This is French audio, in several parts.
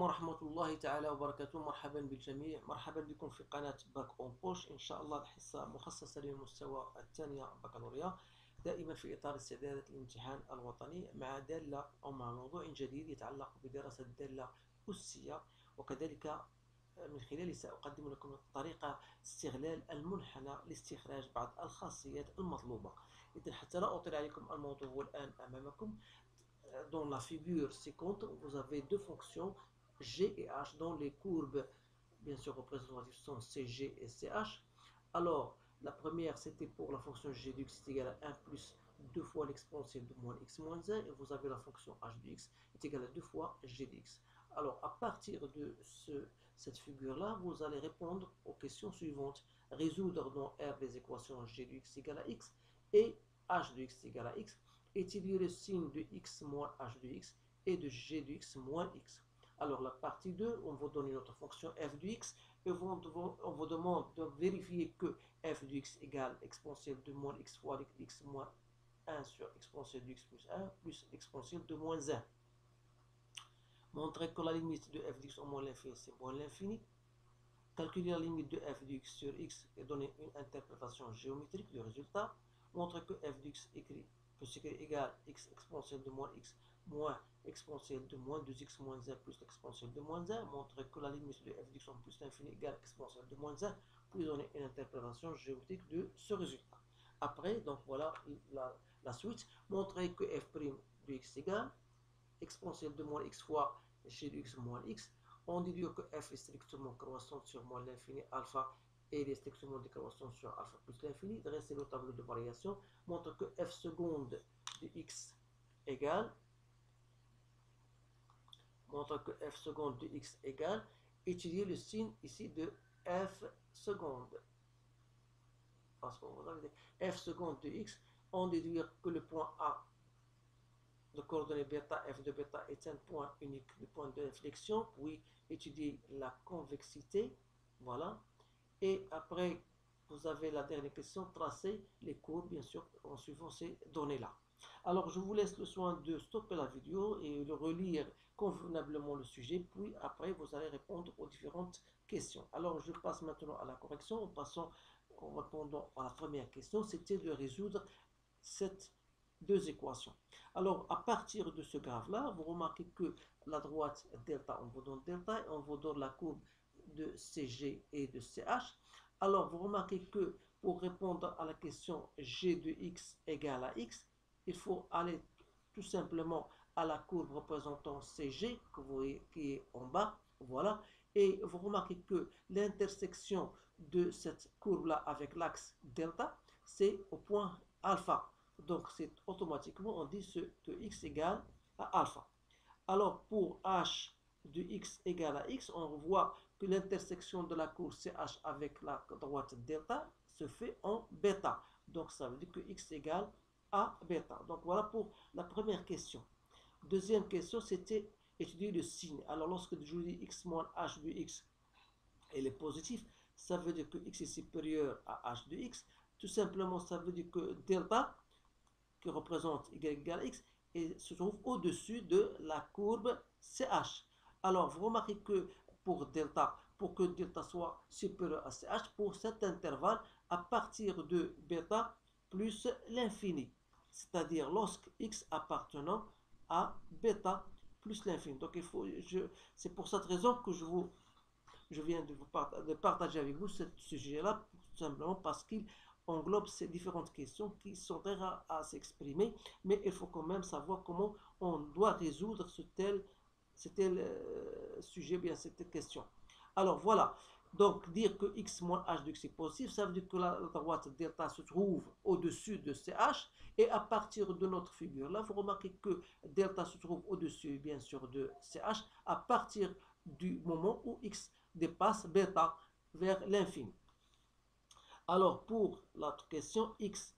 ورحمة الله تعالى وبركاته. مرحبا بالجميع، مرحبا بكم في قناة باك اون بوش. إن شاء الله الحصة مخصصة للمستوى الثانية بكالوريا، دائما في إطار استعدادات الامتحان الوطني مع دالة أو مع موضوع جديد يتعلق بدراسة دالة أسية، وكذلك من خلاله سأقدم لكم طريقة استغلال المنحنى لاستخراج بعض الخاصيات المطلوبة. إذن حتى لا أطيل عليكم، الموضوع هو الآن أمامكم. Dans la figure ci-contre, vous avez deux fonctions g et h dont les courbes, bien sûr, représentatives sont cg et ch. Alors, la première, c'était pour la fonction g de x est égal à 1 plus 2 fois l'exponentielle de moins x moins 1. Et vous avez la fonction h de x est égale à 2 fois g de x. Alors, à partir de cette figure-là, vous allez répondre aux questions suivantes. Résoudre dans R les équations g de x égale à x et h de x égale à x. Étudier le signe de x moins h de x et de g de x moins x. Alors la partie 2, on vous donne notre fonction f de x et on vous demande de vérifier que f de x égale exponentielle de moins x fois x moins 1 sur exponentielle de x plus 1 plus exponentielle de moins 1. Montrer que la limite de f de x au moins l'infini, c'est moins l'infini. Calculer la limite de f de x sur x et donner une interprétation géométrique du résultat. Montrer que f de x peut s'écrire égal x exponentielle de moins x moins exponentielle de moins 2x moins 1 plus l'exponentielle de moins 1. Montrer que la limite de f de x en plus l'infini égale exponentielle de moins 1, puis donner une interprétation géométrique de ce résultat. Après, donc voilà la suite. Montrer que f' de x égale exponentielle de moins x fois g de x moins x. On déduit que f est strictement croissante sur moins l'infini alpha et il est strictement décroissant sur alpha plus l'infini. Dresser le tableau de variation montre que f seconde de x égale, étudier le signe ici de f seconde. Parce que vous avez f seconde de x, on déduit que le point A de coordonnées bêta, f de bêta est un point unique, le point d'inflexion, puis étudier la convexité, voilà. Et après, vous avez la dernière question, tracer les courbes, bien sûr, en suivant ces données-là. Alors, je vous laisse le soin de stopper la vidéo et de relire convenablement le sujet, puis après, vous allez répondre aux différentes questions. Alors, je passe maintenant à la correction, en répondant à la première question, c'était de résoudre cette deux équations. Alors, à partir de ce graphe-là, vous remarquez que la droite delta, on vous donne delta et on vous donne la courbe de CG et de CH. Alors, vous remarquez que pour répondre à la question G de x égale à x, il faut aller tout simplement à la courbe représentant CG, que vous voyez qui est en bas, voilà. Et vous remarquez que l'intersection de cette courbe-là avec l'axe delta, c'est au point alpha. Donc, c'est automatiquement, on dit que x égale à alpha. Alors, pour h de x égale à x, on voit que l'intersection de la courbe CH avec la droite delta se fait en bêta. Donc, ça veut dire que x égale à bêta. Donc, voilà pour la première question. Deuxième question, c'était étudier le signe. Alors, lorsque je dis x moins h de x, elle est positive, ça veut dire que x est supérieur à h de x. Tout simplement, ça veut dire que delta, qui représente y égale à x, et se trouve au-dessus de la courbe CH. Alors, vous remarquez que pour que delta soit supérieur à CH, pour cet intervalle, à partir de bêta plus l'infini, c'est-à-dire lorsque x appartenant à bêta plus l'infini. Donc, c'est pour cette raison que je viens de partager avec vous ce sujet-là, tout simplement parce qu'il englobe ces différentes questions qui sont très rares à s'exprimer, mais il faut quand même savoir comment on doit résoudre ce tel sujet, bien cette question. Alors voilà, donc dire que x moins h de x est positif, ça veut dire que la droite delta se trouve au-dessus de CH, et à partir de notre figure là, vous remarquez que delta se trouve au-dessus, bien sûr, de CH, à partir du moment où x dépasse bêta vers l'infini. Alors, pour l'autre question, x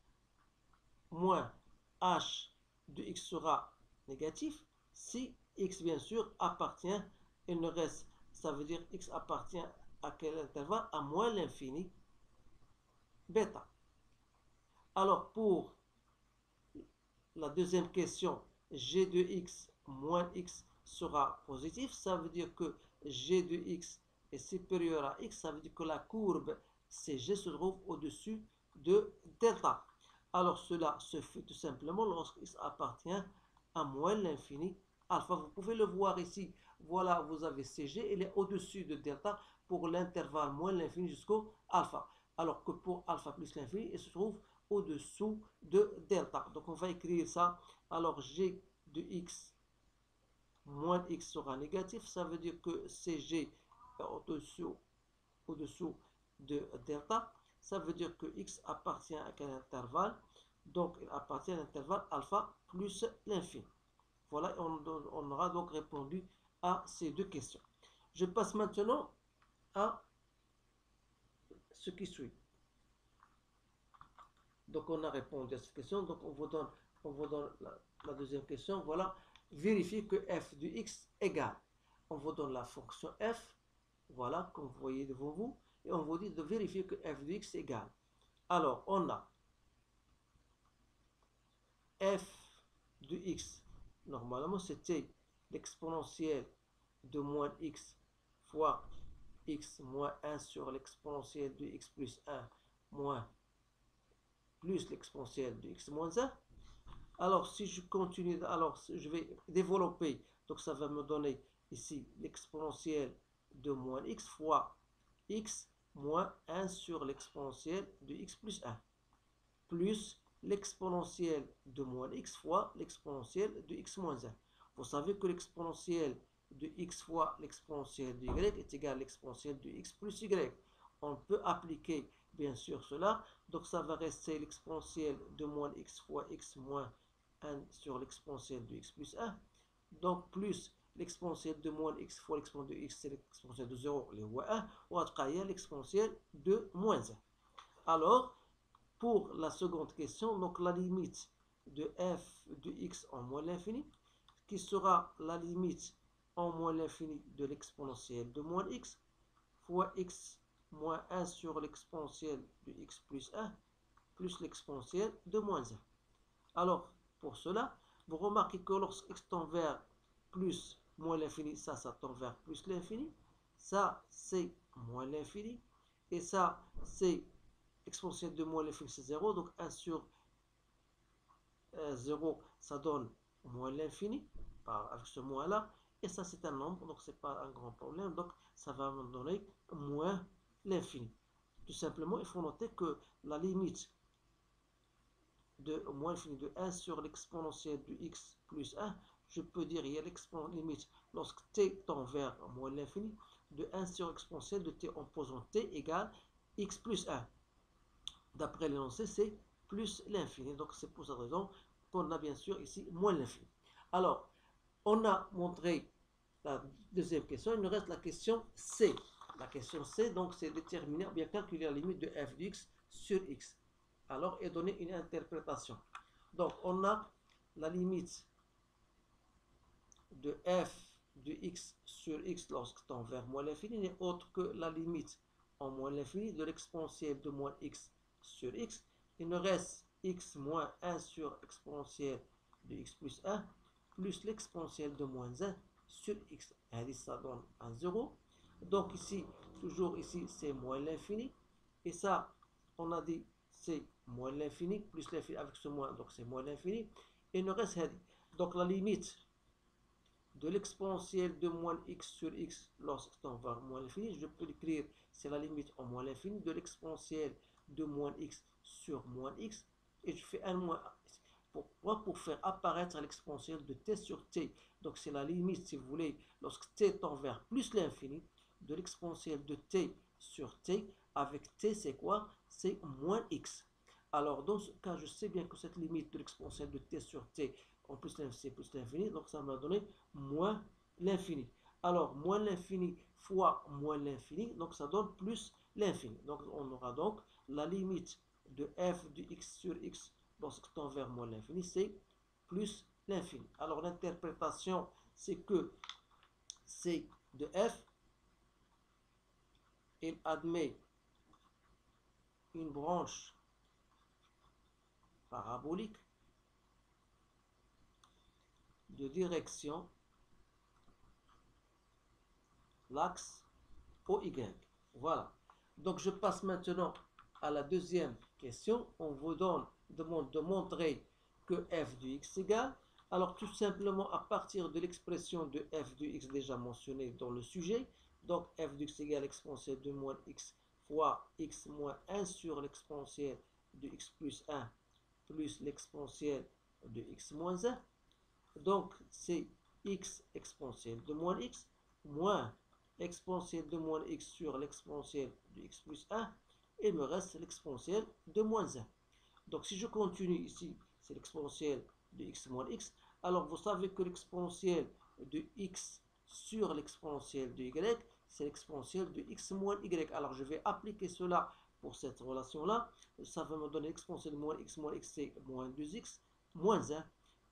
moins h de x sera négatif si x, bien sûr, appartient, il ne reste, ça veut dire x appartient à quel intervalle? À moins l'infini bêta. Alors, pour la deuxième question, g de x moins x sera positif, ça veut dire que g de x est supérieur à x, ça veut dire que la courbe CG se trouve au-dessus de delta. Alors cela se fait tout simplement lorsque x appartient à moins l'infini alpha. Vous pouvez le voir ici. Voilà, vous avez CG, il est au-dessus de delta pour l'intervalle moins l'infini jusqu'au alpha. Alors que pour alpha plus l'infini, il se trouve au-dessous de delta. Donc on va écrire ça. Alors g de x moins x sera négatif. Ça veut dire que CG est au-dessous de delta. Ça veut dire que x appartient à quel intervalle? Donc il appartient à l'intervalle alpha plus l'infini. Voilà, on aura donc répondu à ces deux questions. Je passe maintenant à ce qui suit. Donc on a répondu à cette question. Donc on vous donne la deuxième question. Voilà, vérifiez que f de x égale. On vous donne la fonction f. Voilà, comme vous voyez devant vous. Et on vous dit de vérifier que f de x égale. Alors on a f de x. Normalement c'était l'exponentielle de moins x fois x moins 1 sur l'exponentielle de x plus 1 moins plus l'exponentielle de x moins 1. Alors, si je continue, alors je vais développer. Donc, ça va me donner ici l'exponentielle de moins x fois x moins 1 sur l'exponentielle de x plus 1. Plus l'exponentielle de moins x fois l'exponentielle de x moins 1. Vous savez que l'exponentielle de x fois l'exponentielle de y est égale à l'exponentielle de x plus y. On peut appliquer bien sûr cela. Donc ça va rester l'exponentielle de moins x fois x moins 1 sur l'exponentielle de x plus 1. Donc plus l'exponentielle de moins x fois l'exponentielle de x, c'est l'exponentielle de 0, les fois 1, ou à l'exponentielle de moins 1. Alors, pour la seconde question, donc la limite de f de x en moins l'infini, qui sera la limite en moins l'infini de l'exponentielle de moins x, fois x moins 1 sur l'exponentielle de x plus 1, plus l'exponentielle de moins 1. Alors, pour cela, vous remarquez que lorsque x tend vers plus moins l'infini, ça tend vers plus l'infini, ça c'est moins l'infini, et ça c'est exponentielle de moins l'infini, c'est 0, donc 1 sur 0, ça donne moins l'infini, avec ce moins là, et ça c'est un nombre, donc c'est pas un grand problème, donc ça va me donner moins l'infini. Tout simplement, il faut noter que la limite de moins l'infini de 1 sur l'exponentielle de x plus 1, je peux dire, il y a l'exponentielle limite lorsque t tend vers moins l'infini, de 1 sur l'exponentielle de t en posant t égale x plus 1. D'après l'énoncé, c'est plus l'infini. Donc c'est pour cette raison qu'on a bien sûr ici moins l'infini. Alors, on a montré la deuxième question. Il nous reste la question C. La question C, donc, c'est déterminer ou bien calculer la limite de f de x sur x. Alors, et donner une interprétation. Donc, on a la limite de f de x sur x lorsque tend vers moins l'infini n'est autre que la limite en moins l'infini de l'exponentielle de moins x sur x. Il nous reste x moins 1 sur exponentielle de x plus 1 plus l'exponentielle de moins 1 sur x. Et ça donne un 0. Donc ici, toujours ici, c'est moins l'infini. Et ça, on a dit, c'est moins l'infini, plus l'infini avec ce moins, donc c'est moins l'infini. Et il nous reste, donc la limite de l'exponentielle de moins x sur x lorsque tend vers moins l'infini, je peux l'écrire, c'est la limite en moins l'infini de l'exponentielle de moins x sur moins x, et je fais un moins. Pourquoi? Pour faire apparaître l'exponentielle de t sur t. Donc c'est la limite, si vous voulez, lorsque t tend vers plus l'infini, de l'exponentielle de t sur t, avec t c'est quoi? C'est moins x. Alors dans ce cas, je sais bien que cette limite de l'exponentielle de t sur t, en plus c'est plus l'infini, donc ça m'a donné moins l'infini. Alors moins l'infini fois moins l'infini, donc ça donne plus l'infini. Donc on aura donc la limite de f de x sur x lorsque tend vers moins l'infini, c'est plus l'infini. Alors l'interprétation, c'est que c de f, il admet une branche parabolique de direction l'axe OY. Voilà. Donc je passe maintenant à la deuxième question. On vous demande de montrer que f de x égale. Alors tout simplement à partir de l'expression de f de x déjà mentionnée dans le sujet. Donc f de x égale l'exponentielle de moins x fois x moins 1 sur l'exponentielle de x plus 1 plus l'exponentielle de x moins 1. Donc c'est x exponentielle de moins x moins l'exponentielle de moins x sur l'exponentielle de x plus 1. Et il me reste l'exponentielle de moins 1. Donc si je continue ici, c'est l'exponentielle de x moins x. Alors vous savez que l'exponentielle de x sur l'exponentielle de y, c'est l'exponentielle de x moins y. Alors je vais appliquer cela pour cette relation-là. Ça va me donner l'exponentielle de moins x, c'est moins 2x, moins 1,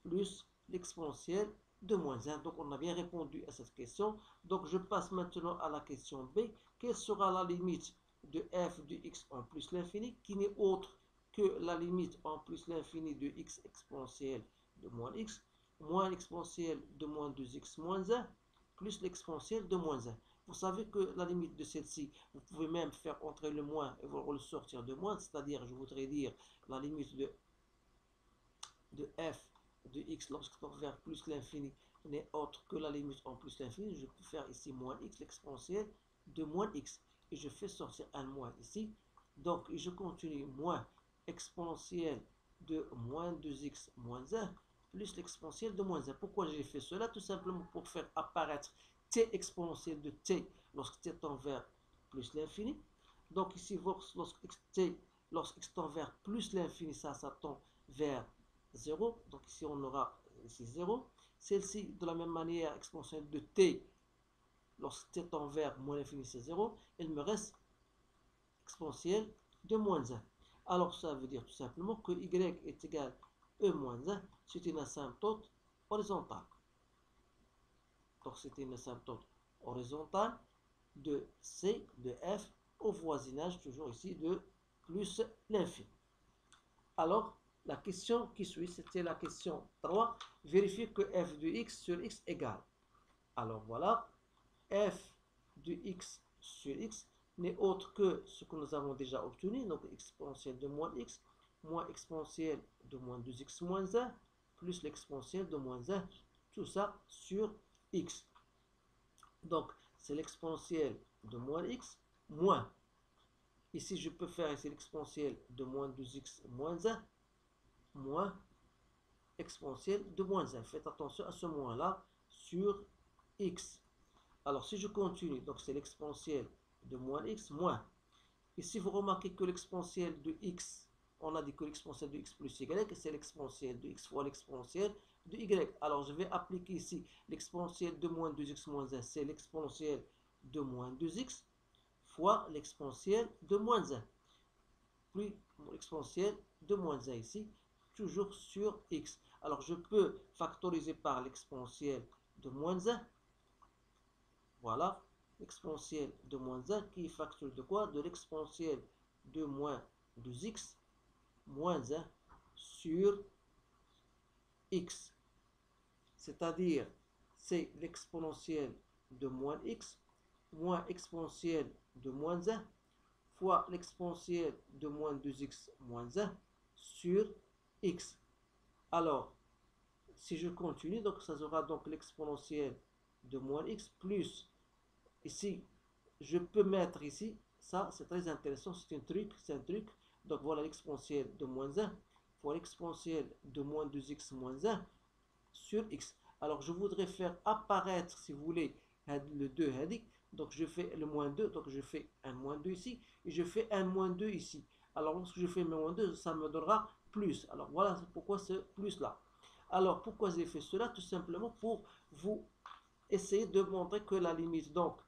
plus l'exponentielle de moins 1. Donc on a bien répondu à cette question. Donc je passe maintenant à la question B. Quelle sera la limite de f de x en plus l'infini, qui n'est autre que la limite en plus l'infini de x exponentielle de moins x, moins l'exponentielle de moins 2x moins 1, plus l'exponentielle de moins 1. Vous savez que la limite de celle-ci, vous pouvez même faire entrer le moins et vous le sortir de moins, c'est-à-dire, je voudrais dire, la limite de f de x lorsque tend vers plus l'infini n'est autre que la limite en plus l'infini. Je peux faire ici moins x, l'exponentielle de moins x. Et je fais sortir un moins ici. Donc, je continue moins exponentielle de moins 2x moins 1 plus l'exponentielle de moins 1. Pourquoi j'ai fait cela? Tout simplement pour faire apparaître t exponentielle de t lorsque t tend vers plus l'infini. Donc ici, lorsque x tend vers plus l'infini, ça tend vers 0. Donc ici, on aura ici 0. Celle-ci, de la même manière, exponentielle de t, lorsque t tend vers moins l'infini, c'est 0. Il me reste exponentielle de moins 1. Alors ça veut dire tout simplement que y est égal à e moins 1. C'est une asymptote horizontale. Donc c'est une asymptote horizontale de C, de F, au voisinage toujours ici de plus l'infini. Alors, la question qui suit, c'était la question 3. Vérifier que f de x sur x égale. Alors voilà, f de x sur x n'est autre que ce que nous avons déjà obtenu, donc exponentielle de moins x, moins exponentielle de moins 2x moins 1, plus l'exponentielle de moins 1, tout ça sur x. Donc, c'est l'exponentielle de moins x, moins. Ici, je peux faire ici l'exponentielle de moins 2x moins 1, moins exponentielle de moins 1. Faites attention à ce moins-là sur x. Alors, si je continue, donc c'est l'exponentielle de moins x, moins. Ici, vous remarquez que l'exponentielle de x, on a dit que l'exponentielle de x plus y, c'est l'exponentielle de x fois l'exponentielle de y. Alors, je vais appliquer ici l'exponentielle de moins 2x moins 1, c'est l'exponentielle de moins 2x, fois l'exponentielle de moins 1, plus l'exponentielle de moins 1 ici, toujours sur x. Alors, je peux factoriser par l'exponentielle de moins 1. Voilà, l'exponentielle de moins 1 qui est factorielle de quoi? De l'exponentielle de moins 2x moins 1 sur x. C'est-à-dire, c'est l'exponentielle de moins x moins exponentielle de moins 1 fois l'exponentielle de moins 2x moins 1 sur x. Alors, si je continue, donc ça sera donc l'exponentielle de moins x plus, ici, je peux mettre ici, ça c'est très intéressant, c'est un truc. Donc voilà l'exponentielle de moins 1 fois l'exponentielle de moins 2x moins 1 sur x. Alors je voudrais faire apparaître, si vous voulez, le 2 hadik. Donc je fais le moins 2, donc je fais un moins 2 ici, et je fais un moins 2 ici. Alors lorsque je fais moins 2, ça me donnera plus. Alors voilà pourquoi ce plus là. Alors pourquoi j'ai fait cela? Tout simplement pour vous essayer de montrer que la limite donc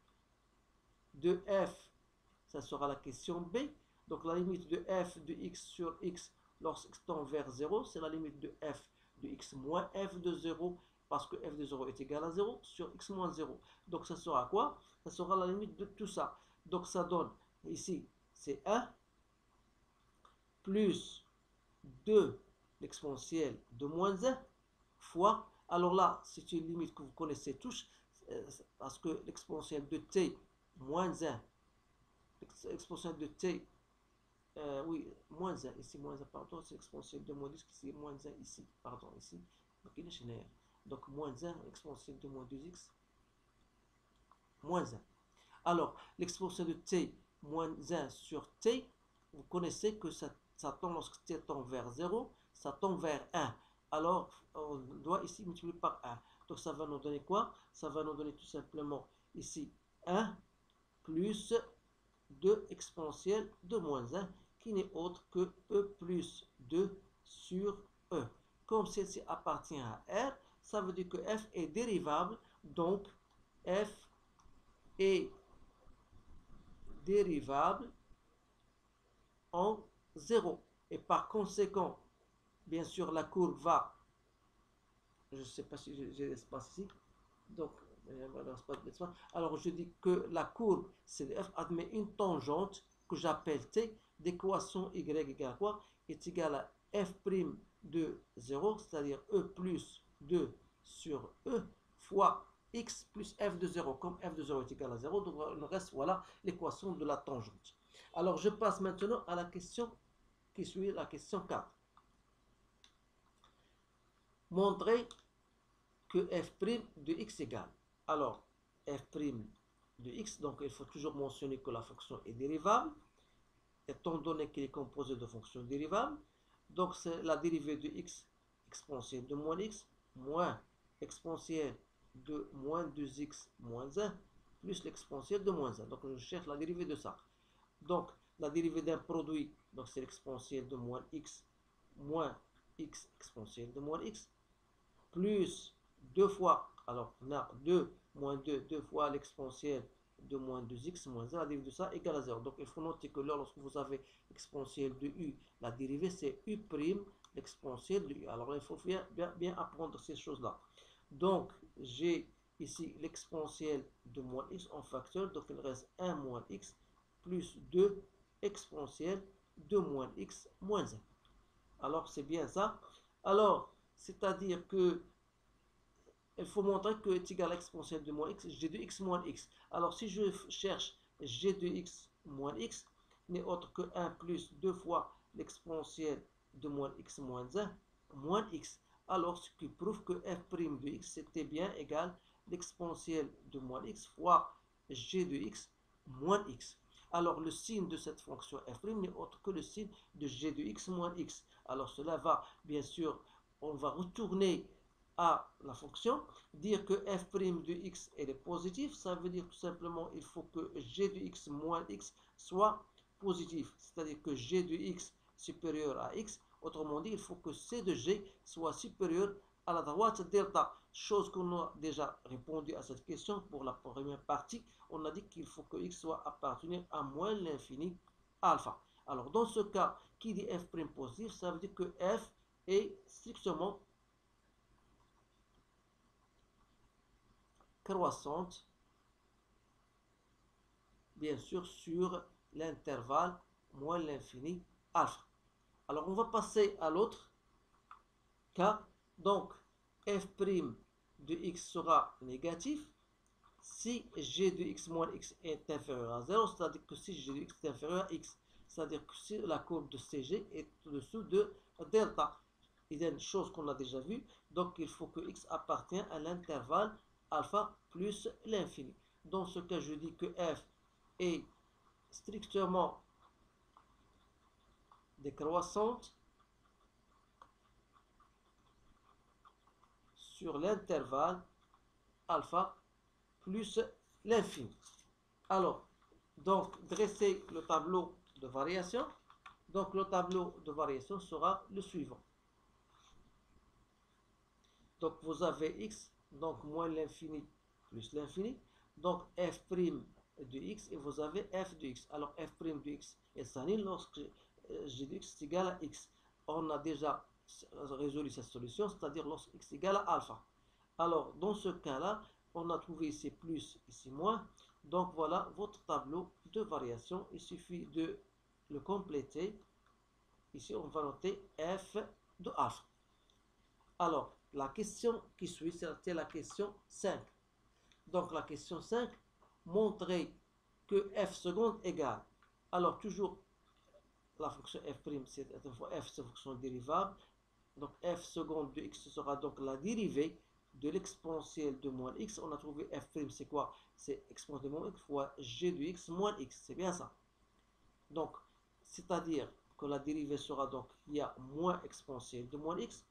de f, ça sera la question B. Donc la limite de f de x sur x lorsqu'x tend vers 0, c'est la limite de f de x moins f de 0, parce que f de 0 est égal à 0 sur x moins 0. Donc ça sera quoi? Ça sera la limite de tout ça. Donc ça donne, ici, c'est 1 plus 2 l'exponentielle de moins 1 fois, alors là, c'est une limite que vous connaissez tous, parce que l'exponentielle de t moins 1, l'exponentielle de t, oui, moins 1, ici moins 1, pardon, c'est l'exponentielle de moins 10, qui c'est moins 1 ici, pardon, ici, donc moins 1, exponentielle de moins 2x, moins 1. Alors, l'exponentielle de t moins 1 sur t, vous connaissez que ça tend, lorsque t tend vers 0, ça tend vers 1. Alors, on doit ici multiplier par 1. Donc, ça va nous donner quoi? Ça va nous donner tout simplement ici 1 plus 2 exponentielle de moins 1, qui n'est autre que e plus 2 sur e. Comme celle-ci appartient à R, ça veut dire que f est dérivable, donc f est dérivable en 0. Et par conséquent, bien sûr, la courbe va, je ne sais pas si j'ai l'espace ici, donc, alors je dis que la courbe, c'est f admet une tangente que j'appelle t, d'équation y égale quoi? Est égal à f' de 0, c'est-à-dire e plus 2 sur e, fois x plus f de 0. Comme f de 0 est égal à 0, donc il nous reste, voilà, l'équation de la tangente. Alors je passe maintenant à la question qui suit, la question 4. Montrer que f' de x égale. Alors, f' de x, donc il faut toujours mentionner que la fonction est dérivable, étant donné qu'elle est composée de fonctions dérivables. Donc, c'est la dérivée de x exponentielle de moins x, moins exponentielle de moins 2x moins 1, plus l'exponentielle de moins 1. Donc, je cherche la dérivée de ça. Donc, la dérivée d'un produit, donc c'est l'exponentielle de moins x exponentielle de moins x, plus 2 fois, alors on a 2 moins 2, 2 fois l'exponentielle de moins 2x moins 1, la dérivée de ça égale à 0. Donc il faut noter que lorsque vous avez l'exponentielle de u, la dérivée c'est u', l'exponentielle de u. Alors il faut bien apprendre ces choses-là. Donc j'ai ici l'exponentielle de moins x en facteur, donc il reste 1 moins x plus 2 exponentielle de moins x moins 1. Alors c'est bien ça. Alors, c'est-à-dire que il faut montrer que est égal à l'exponentielle de moins x, g de x moins x. Alors, si je cherche g de x moins x, n'est autre que 1 plus 2 fois l'exponentielle de moins x moins 1, moins x. Alors, ce qui prouve que f' de x, c'était bien égal à l'exponentielle de moins x fois g de x moins x. Alors, le signe de cette fonction f' n'est autre que le signe de g de x moins x. Alors, cela va, bien sûr, on va retourner à la fonction, dire que f' de x elle est positive, ça veut dire tout simplement il faut que g de x moins x soit positif, c'est-à-dire que g de x supérieur à x, autrement dit il faut que c de g soit supérieur à la droite delta, chose qu'on a déjà répondu à cette question pour la première partie, on a dit qu'il faut que x soit appartenir à moins l'infini alpha. Alors dans ce cas, qui dit f' positif, ça veut dire que f est strictement croissante, bien sûr, sur l'intervalle moins l'infini alpha. Alors, on va passer à l'autre cas. Donc, f' de x sera négatif si g de x moins x est inférieur à 0, c'est-à-dire que si g de x est inférieur à x, c'est-à-dire que si la courbe de CG est au-dessous de delta. Il y a une chose qu'on a déjà vue, donc il faut que x appartienne à l'intervalle alpha plus l'infini. Dans ce cas, je dis que f est strictement décroissante sur l'intervalle alpha plus l'infini. Alors, donc, dresser le tableau de variation. Donc, le tableau de variation sera le suivant. Donc, vous avez x, donc moins l'infini plus l'infini. Donc, f' de x et vous avez f de x. Alors, f' de x est s'annule lorsque g de x est égal à x. On a déjà résolu cette solution, c'est-à-dire lorsque x est égal à alpha. Alors, dans ce cas-là, on a trouvé ici plus, ici moins. Donc, voilà votre tableau de variation. Il suffit de le compléter. Ici, on va noter f de alpha. Alors, la question qui suit, c'est la question 5. Donc la question 5, montrer que f seconde égale. Alors toujours la fonction f', c'est f, c'est fonction dérivable. Donc f seconde de x sera donc la dérivée de l'exponentielle de moins x. On a trouvé f', c'est quoi? C'est exponentielle de moins x fois g de x moins x. C'est bien ça. Donc, c'est-à-dire que la dérivée sera donc, il y a moins exponentielle de moins x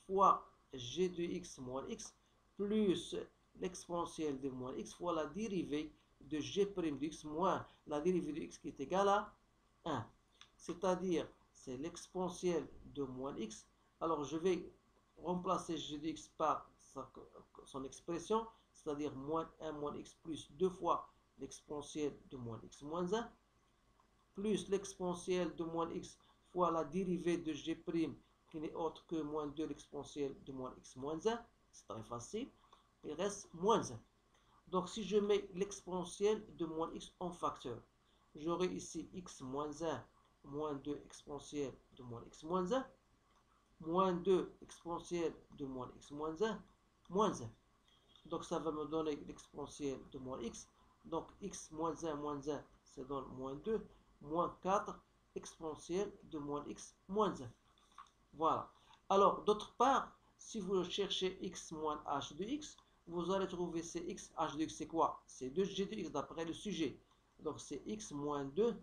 fois g de x moins x plus l'exponentielle de moins x fois la dérivée de g' de x moins la dérivée de x qui est égale à 1. C'est-à-dire, c'est l'exponentielle de moins x. Alors, je vais remplacer g de x par son expression, c'est-à-dire moins 1 moins x plus 2 fois l'exponentielle de moins x moins 1 plus l'exponentielle de moins x fois la dérivée de g' qui n'est autre que moins 2 l'exponentielle de moins x moins 1. C'est très facile. Il reste moins 1. Donc si je mets l'exponentielle de moins x en facteur, j'aurai ici x moins 1 moins 2 exponentielle de moins x moins 1 moins 2 exponentielle de moins x moins 1 moins 1. Donc ça va me donner l'exponentielle de moins x. Donc x moins 1, ça donne moins 2, moins 4, exponentielle de moins x moins 1. Voilà. Alors, d'autre part, si vous cherchez x moins h de x, vous allez trouver c'est x, h de x, c'est quoi? C'est 2g de x d'après le sujet. Donc c'est x moins 2,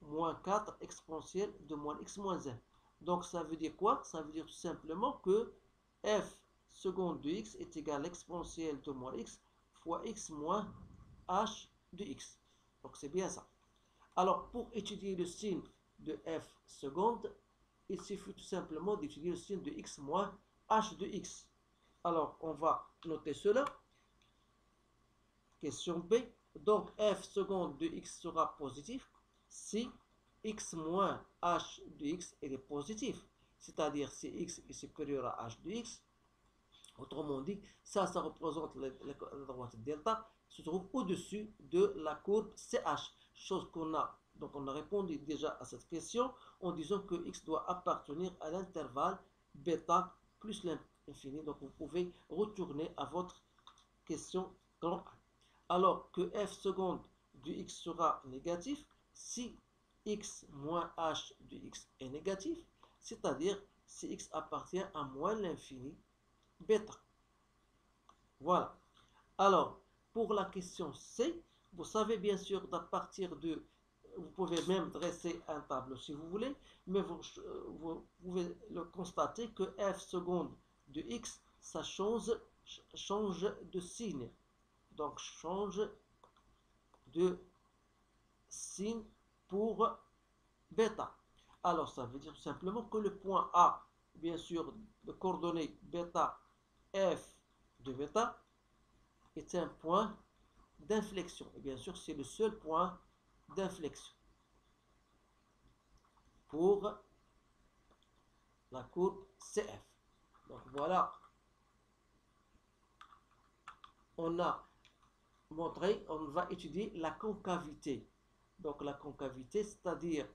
moins 4, exponentielle de moins x moins 1. Donc ça veut dire quoi? Ça veut dire tout simplement que f seconde de x est égal à l'exponentielle de moins x fois x moins h de x. Donc c'est bien ça. Alors pour étudier le signe de f seconde, il suffit tout simplement d'étudier le signe de x moins h de x. Alors on va noter cela. Question B. Donc f seconde de x sera positif si x moins h de x est positif. C'est-à-dire si x est supérieur à h de x. Autrement dit, ça représente la droite delta, se trouve au-dessus de la courbe CH. Chose qu'on a, donc on a répondu déjà à cette question en disant que x doit appartenir à l'intervalle bêta plus l'infini. Donc vous pouvez retourner à votre question grand A. Alors que f seconde de x sera négatif si x moins h de x est négatif, c'est-à-dire si x appartient à moins l'infini bêta. Voilà. Alors, pour la question C, vous savez bien sûr d'à partir de, vous pouvez même dresser un tableau si vous voulez, mais vous pouvez le constater que f seconde de x, ça change de signe. Donc, change de signe pour bêta. Alors, ça veut dire simplement que le point A, bien sûr, de coordonnées bêta, f de bêta, est un point d'inflexion. Et bien sûr, c'est le seul point d'inflexion pour la courbe CF. Donc voilà, on a montré, on va étudier la concavité. Donc la concavité, c'est-à-dire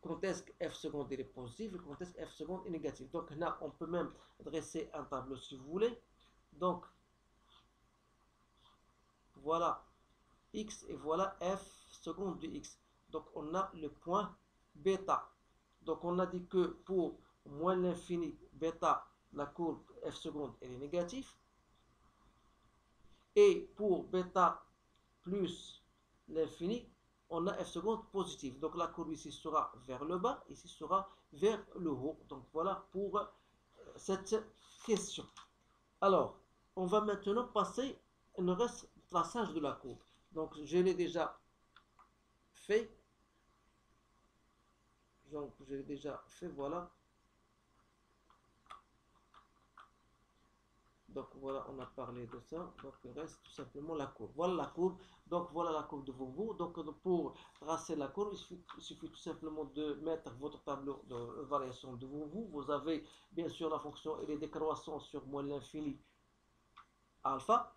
quand est-ce que f seconde est positif et quand est-ce que f seconde est négatif. Donc là, on peut même dresser un tableau si vous voulez. Donc voilà x et voilà f seconde de x. Donc on a le point bêta. Donc on a dit que pour moins l'infini bêta, la courbe f seconde elle est négative. Et pour bêta plus l'infini, on a f seconde positive. Donc la courbe ici sera vers le bas, ici sera vers le haut. Donc voilà pour cette question. Alors, on va maintenant passer, il nous reste le traçage de la courbe. Donc je l'ai déjà fait. Donc je l'ai déjà fait, voilà. Donc voilà, on a parlé de ça. Donc il reste tout simplement la courbe. Voilà la courbe. Donc voilà la courbe devant vous. Donc pour tracer la courbe, il suffit tout simplement de mettre votre tableau de variation devant vous. Vous avez bien sûr la fonction et les décroissants sur moins l'infini alpha.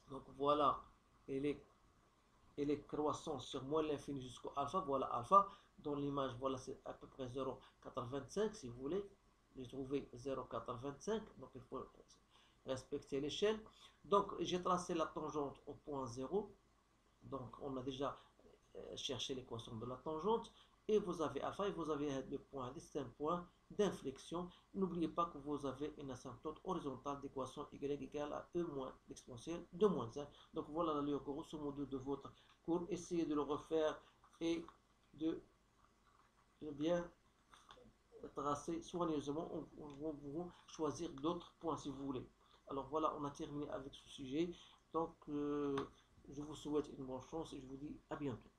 Donc voilà, et les croissants sur moins l'infini jusqu'au alpha. Voilà alpha. Dans l'image, voilà, c'est à peu près 0,85 si vous voulez. J'ai trouvé 0,85. Donc il faut respecter l'échelle. Donc, j'ai tracé la tangente au point 0. Donc, on a déjà cherché l'équation de la tangente. Et vous avez alpha et vous avez le point, c'est un point d'inflexion. N'oubliez pas que vous avez une asymptote horizontale d'équation y égale à e moins l'exponentielle de moins 1. Donc, voilà la grosso modo de votre cours. Essayez de le refaire et de bien tracer soigneusement. Vous choisir d'autres points si vous voulez. Alors voilà, on a terminé avec ce sujet. Donc, je vous souhaite une bonne chance et je vous dis à bientôt.